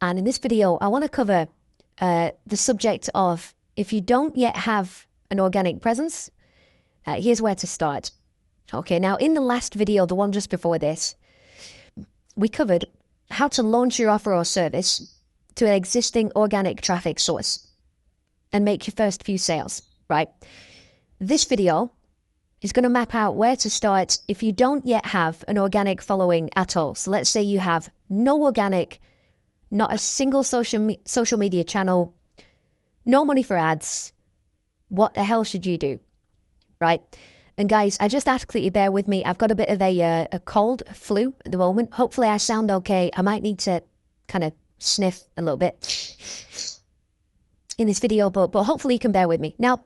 And in this video, I want to cover the subject of if you don't yet have an organic presence, here's where to start. Okay, now in the last video, the one just before this, we covered how to launch your offer or service to an existing organic traffic source and make your first few sales, right? This video is going to map out where to start if you don't yet have an organic following at all. So let's say you have no organic, not a single social media channel, no money for ads. What the hell should you do, right? And guys, I just ask that you bear with me. I've got a bit of a cold, flu at the moment. Hopefully I sound okay. I might need to kind of sniff a little bit in this video, but hopefully you can bear with me. Now,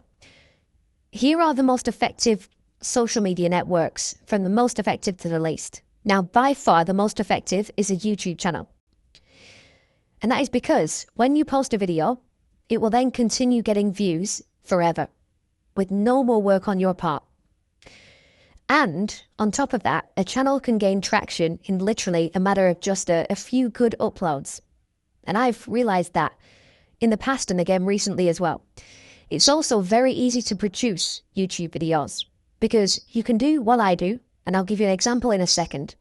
here are the most effective social media networks, from the most effective to the least. Now, by far, the most effective is a YouTube channel. And that is because when you post a video, it will then continue getting views forever with no more work on your part. And on top of that, a channel can gain traction in literally a matter of just a few good uploads. And I've realized that in the past and again recently as well. It's also very easy to produce YouTube videos because you can do what I do, and I'll give you an example in a second,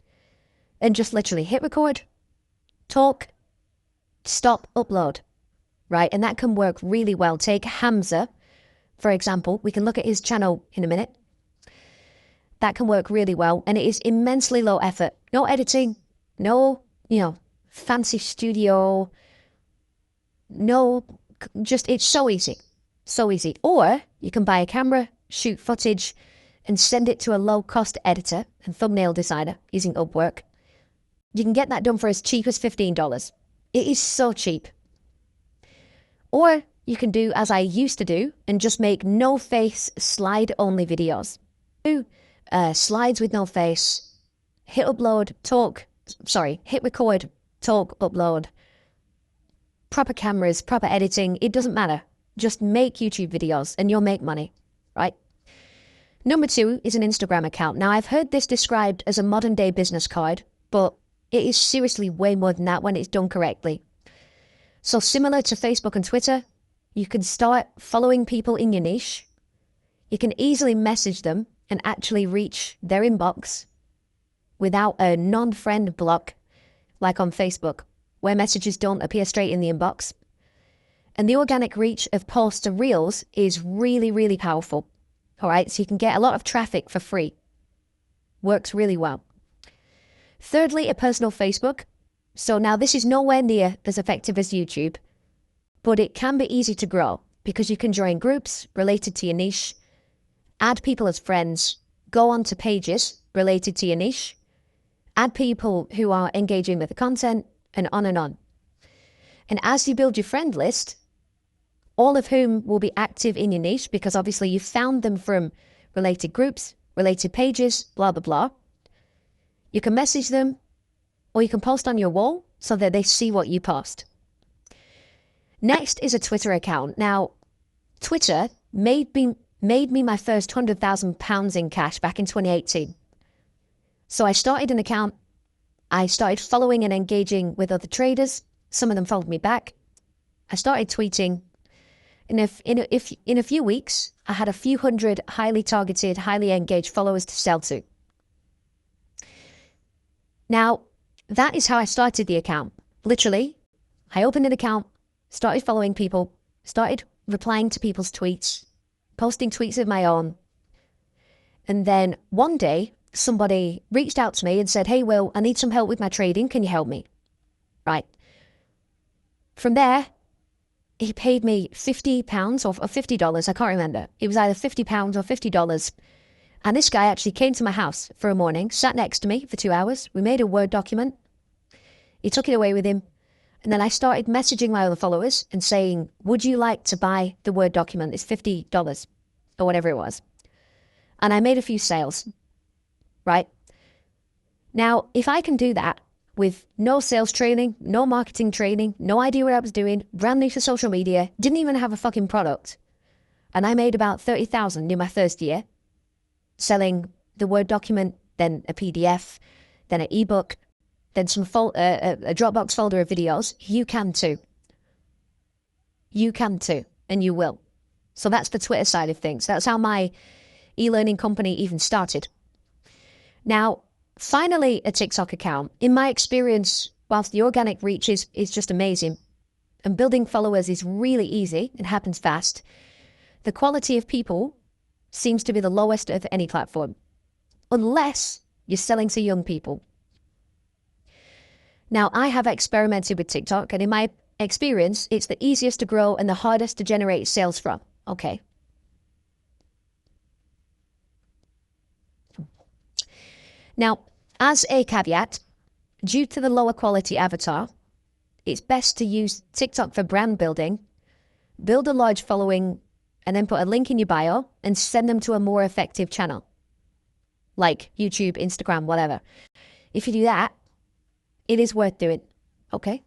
and just literally hit record, talk, stop, upload, right? And that can work really well. Take Hamza, for example. We can look at his channel in a minute. That can work really well, and it is immensely low effort. No editing, no, fancy studio, no, just, it's so easy. So easy. Or you can buy a camera, shoot footage, and send it to a low-cost editor and thumbnail designer using Upwork. You can get that done for as cheap as $15. It is so cheap. Or you can do as I used to do and just make no-face slide-only videos. Do slides with no face, hit record, talk, upload, proper cameras, proper editing, it doesn't matter. Just make YouTube videos and you'll make money, right? Number 2 is an Instagram account. Now, I've heard this described as a modern day business card, but it is seriously way more than that when it's done correctly. So similar to Facebook and Twitter, you can start following people in your niche. You can easily message them and actually reach their inbox without a non-friend block like on Facebook, where messages don't appear straight in the inbox. And the organic reach of posts and reels is really, really powerful. All right, so you can get a lot of traffic for free. Works really well. Thirdly, a personal Facebook. So now this is nowhere near as effective as YouTube, but it can be easy to grow because you can join groups related to your niche, add people as friends, go on to pages related to your niche, add people who are engaging with the content, and on and on. And as you build your friend list, all of whom will be active in your niche because obviously you found them from related groups, related pages, blah, blah, blah. You can message them or you can post on your wall so that they see what you post. Next is a Twitter account. Now, Twitter made me my first £100,000 in cash back in 2018. So I started an account. I started following and engaging with other traders. Some of them followed me back. I started tweeting. In a few weeks, I had a few hundred highly targeted, highly engaged followers to sell to. Now, that is how I started the account. Literally, I opened an account, started following people, started replying to people's tweets, posting tweets of my own. And then one day, somebody reached out to me and said, "Hey, Will, I need some help with my trading. Can you help me?" Right. From there, he paid me £50 or $50. I can't remember. It was either £50 or $50. And this guy actually came to my house for a morning, sat next to me for 2 hours. We made a Word document. He took it away with him. And then I started messaging my other followers and saying, "Would you like to buy the Word document? It's $50 or whatever it was." And I made a few sales, right? Now, if I can do that with no sales training, no marketing training, no idea what I was doing, brand new to social media, didn't even have a fucking product. And I made about 30,000 in my first year, selling the Word document, then a PDF, then an ebook, then a Dropbox folder of videos, you can too. You can too, and you will. So that's the Twitter side of things. That's how my e-learning company even started. Now, finally, a TikTok account. In my experience, whilst the organic reach is just amazing, and building followers is really easy, it happens fast, the quality of people seems to be the lowest of any platform, unless you're selling to young people. Now, I have experimented with TikTok, and in my experience, it's the easiest to grow and the hardest to generate sales from. Okay. Now, as a caveat, due to the lower quality avatar, it's best to use TikTok for brand building, build a large following, and then put a link in your bio and send them to a more effective channel, like YouTube, Instagram, whatever. If you do that, it is worth doing. Okay.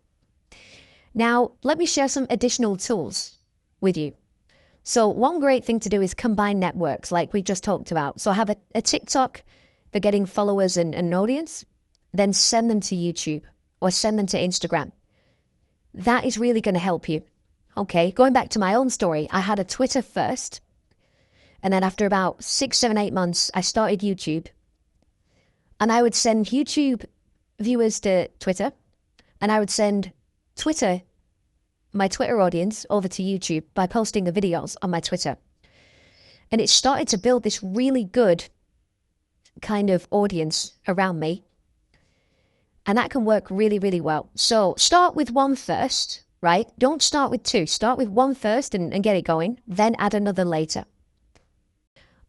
Now, let me share some additional tools with you. So one great thing to do is combine networks like we just talked about. So have a TikTok for getting followers and an audience, then send them to YouTube or send them to Instagram. That is really going to help you. Okay, going back to my own story, I had a Twitter first, and then after about 6, 7, 8 months, I started YouTube. And I would send YouTube viewers to Twitter, and I would send my Twitter audience over to YouTube by posting the videos on my Twitter. And it started to build this really good kind of audience around me. And that can work really, really well. So start with one first, right? Don't start with 2. Start with one first and get it going, then add another later.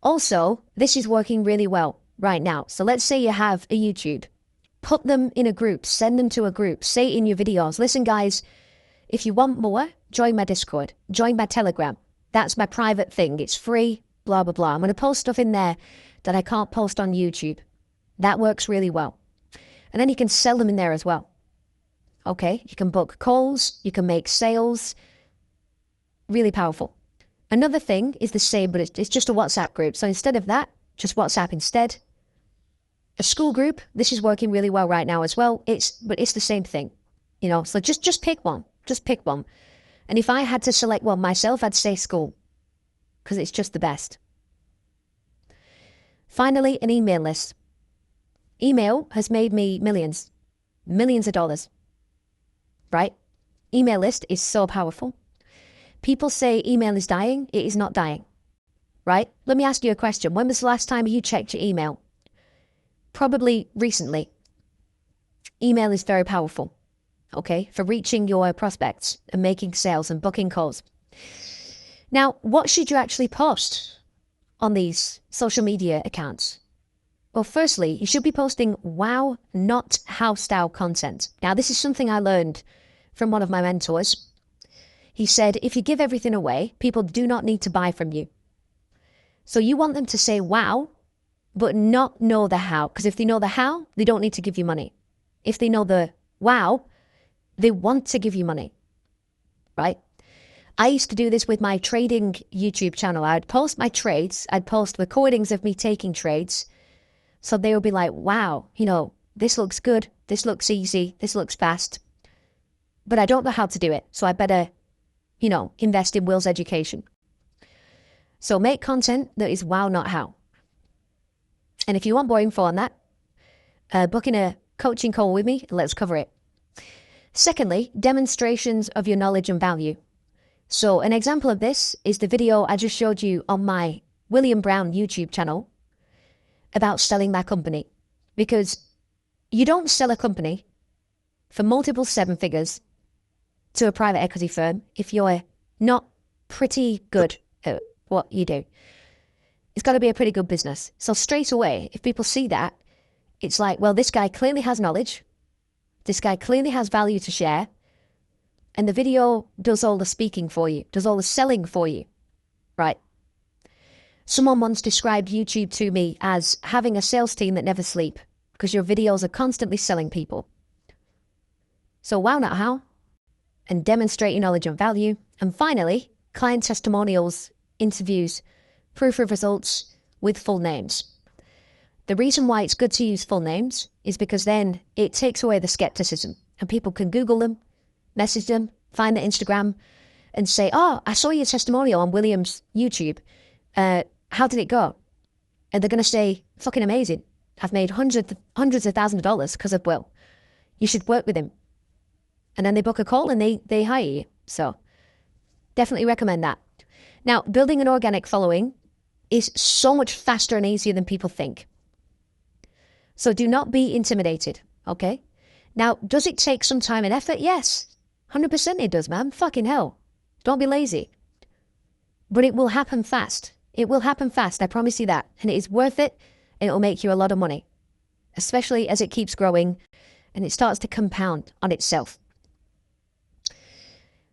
Also, this is working really well right now. So let's say you have a YouTube. Put them in a group, send them to a group, say in your videos, listen guys, if you want more, join my Discord, join my Telegram. That's my private thing. It's free, blah, blah, blah. I'm going to post stuff in there that I can't post on YouTube. That works really well. And then you can sell them in there as well. Okay, you can book calls, you can make sales. Really powerful. Another thing is the same, but it's just a WhatsApp group. So instead of that, just WhatsApp instead. A school group, this is working really well right now as well. But it's the same thing, you know. So just pick one. Just pick one. And if I had to select one myself, I'd say school, because it's just the best. Finally, an email list. Email has made me millions of dollars, right? Email list is so powerful. People say email is dying. It is not dying, right? Let me ask you a question. When was the last time you checked your email? Probably recently. Email is very powerful, okay, for reaching your prospects and making sales and booking calls. Now, what should you actually post on these social media accounts? Well, firstly, you should be posting wow, not how style content. Now, this is something I learned from one of my mentors. He said, if you give everything away, people do not need to buy from you. So you want them to say wow, but not know the how. Because if they know the how, they don't need to give you money. If they know the wow, they want to give you money, right? I used to do this with my trading YouTube channel. I'd post my trades. I'd post recordings of me taking trades. So they would be like, wow, you know, this looks good. This looks easy. This looks fast. But I don't know how to do it. So I better, you know, invest in Will's education. So make content that is wow, not how. And if you want more info on that, book in a coaching call with me. Let's cover it. Secondly, demonstrations of your knowledge and value. So an example of this is the video I just showed you on my William Brown YouTube channel about selling my company. Because you don't sell a company for multiple 7 figures to a private equity firm if you're not pretty good at what you do. It's got to be a pretty good business. So straight away, if people see that, it's like, well, this guy clearly has knowledge. This guy clearly has value to share. And the video does all the speaking for you, does all the selling for you, right? Someone once described YouTube to me as having a sales team that never sleep because your videos are constantly selling people. So wow, not how. And demonstrate your knowledge and value. And finally, client testimonials, interviews, proof of results with full names. The reason why it's good to use full names is because then it takes away the skepticism and people can Google them, message them, find their Instagram and say, oh, I saw your testimonial on William's YouTube. How did it go? And they're going to say, fucking amazing. I've made hundreds of thousands of dollars because of Will. You should work with him. And then they book a call and they hire you. So definitely recommend that. Now, building an organic following is so much faster and easier than people think. So do not be intimidated, okay? Now, does it take some time and effort? Yes, 100% it does, man. Fucking hell. Don't be lazy. But it will happen fast. It will happen fast, I promise you that. And it is worth it, and it will make you a lot of money, especially as it keeps growing and it starts to compound on itself.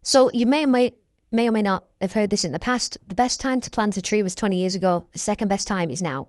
So you may or may not have heard this in the past. The best time to plant a tree was 20 years ago. The second best time is now.